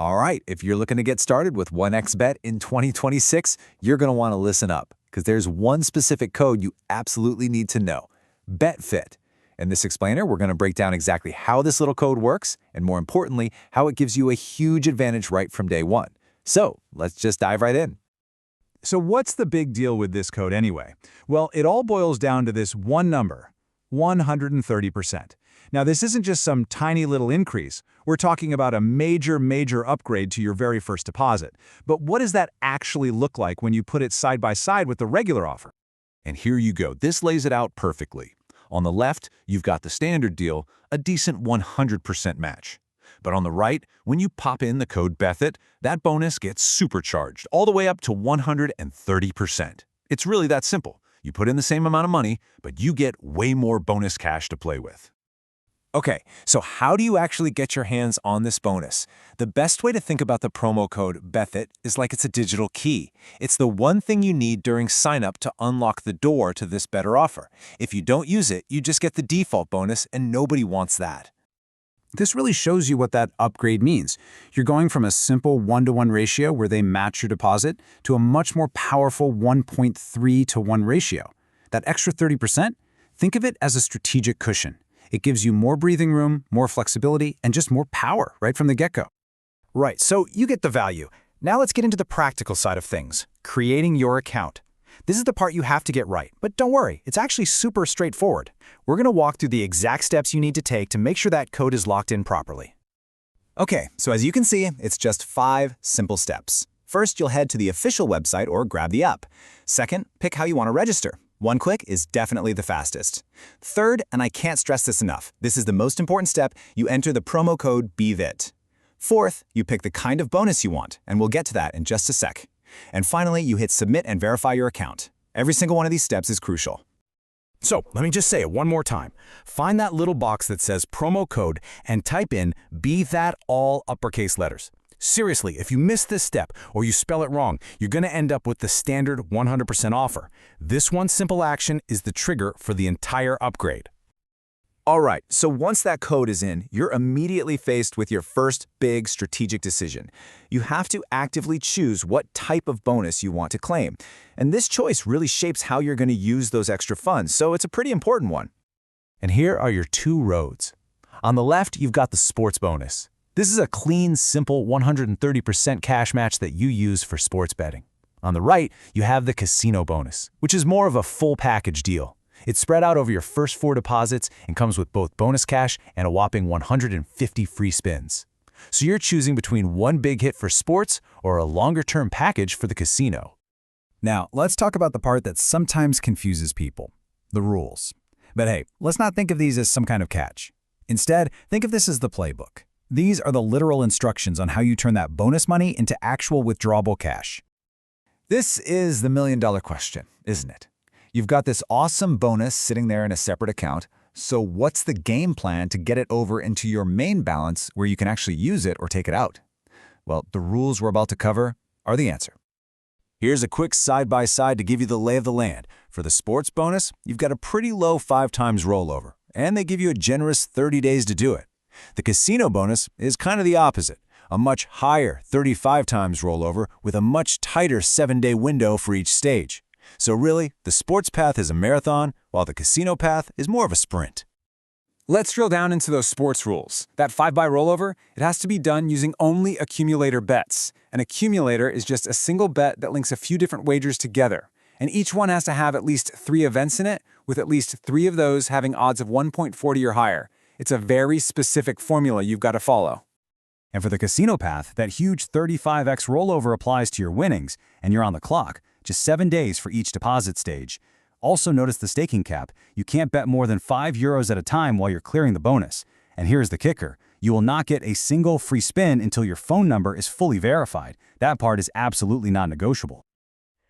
All right, if you're looking to get started with 1xBet in 2026, you're going to want to listen up because there's one specific code you absolutely need to know, BETHIT. In this explainer, we're going to break down exactly how this little code works and, more importantly, how it gives you a huge advantage right from day one. So let's just dive right in. So what's the big deal with this code anyway? Well, it all boils down to this one number, 130%. Now, this isn't just some tiny little increase. We're talking about a major upgrade to your very first deposit. But what does that actually look like when you put it side by side with the regular offer? And here you go. This lays it out perfectly. On the left, you've got the standard deal, a decent 100% match. But on the right, when you pop in the code BETHIT, that bonus gets supercharged all the way up to 130%. It's really that simple. You put in the same amount of money, but you get way more bonus cash to play with. Okay, so how do you actually get your hands on this bonus? The best way to think about the promo code BETHIT is like it's a digital key. It's the one thing you need during sign-up to unlock the door to this better offer. If you don't use it, you just get the default bonus, and nobody wants that. This really shows you what that upgrade means. You're going from a simple 1-to-1 ratio where they match your deposit to a much more powerful 1.3-to-1 ratio. That extra 30%, think of it as a strategic cushion. It gives you more breathing room, more flexibility, and just more power right from the get-go. Right, so you get the value. Now let's get into the practical side of things, creating your account. This is the part you have to get right, but don't worry, it's actually super straightforward. We're going to walk through the exact steps you need to take to make sure that code is locked in properly. Okay, so as you can see, it's just 5 simple steps. First, you'll head to the official website or grab the app. Second, pick how you want to register. One click is definitely the fastest. Third, and I can't stress this enough, this is the most important step, you enter the promo code BETHIT. Fourth, you pick the kind of bonus you want, and we'll get to that in just a sec. And finally, you hit submit and verify your account. Every single one of these steps is crucial. So let me just say it one more time. Find that little box that says promo code and type in BETHIT all uppercase letters. Seriously, if you miss this step or you spell it wrong, you're going to end up with the standard 100% offer. This one simple action is the trigger for the entire upgrade. All right, so once that code is in, you're immediately faced with your first big strategic decision. You have to actively choose what type of bonus you want to claim. And this choice really shapes how you're going to use those extra funds, so it's a pretty important one. And here are your 2 roads. On the left, you've got the sports bonus. This is a clean, simple 130% cash match that you use for sports betting. On the right, you have the casino bonus, which is more of a full package deal. It's spread out over your first 4 deposits and comes with both bonus cash and a whopping 150 free spins. So you're choosing between one big hit for sports or a longer-term package for the casino. Now, let's talk about the part that sometimes confuses people, the rules. But hey, let's not think of these as some kind of catch. Instead, think of this as the playbook. These are the literal instructions on how you turn that bonus money into actual withdrawable cash. This is the million-dollar question, isn't it? You've got this awesome bonus sitting there in a separate account, so what's the game plan to get it over into your main balance where you can actually use it or take it out? Well, the rules we're about to cover are the answer. Here's a quick side-by-side to give you the lay of the land. For the sports bonus, you've got a pretty low 5 times rollover, and they give you a generous 30 days to do it. The casino bonus is kind of the opposite, a much higher 35 times rollover with a much tighter 7-day window for each stage. So really, the sports path is a marathon, while the casino path is more of a sprint. Let's drill down into those sports rules. That 5-buy rollover, it has to be done using only accumulator bets. An accumulator is just a single bet that links a few different wagers together. And each one has to have at least 3 events in it, with at least 3 of those having odds of 1.40 or higher. It's a very specific formula you've got to follow. And for the casino path, that huge 35x rollover applies to your winnings, and you're on the clock. Just 7 days for each deposit stage. Also notice the staking cap. You can't bet more than €5 at a time while you're clearing the bonus. And here's the kicker. You will not get a single free spin until your phone number is fully verified. That part is absolutely not negotiable.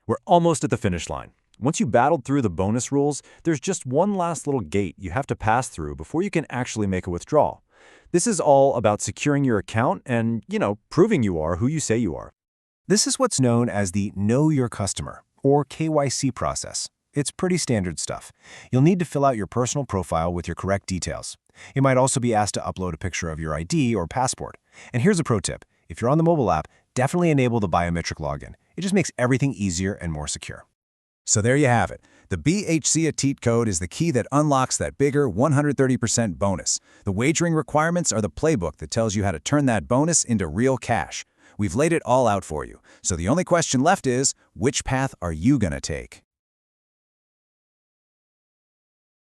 We're almost at the finish line. Once you battled through the bonus rules, there's just one last little gate you have to pass through before you can actually make a withdrawal. This is all about securing your account and, proving you are who you say you are. This is what's known as the Know Your Customer, or KYC process. It's pretty standard stuff. You'll need to fill out your personal profile with your correct details. You might also be asked to upload a picture of your ID or passport. And here's a pro tip. If you're on the mobile app, definitely enable the biometric login. It just makes everything easier and more secure. So there you have it. The BETHIT code is the key that unlocks that bigger 130% bonus. The wagering requirements are the playbook that tells you how to turn that bonus into real cash. We've laid it all out for you. So the only question left is, which path are you going to take?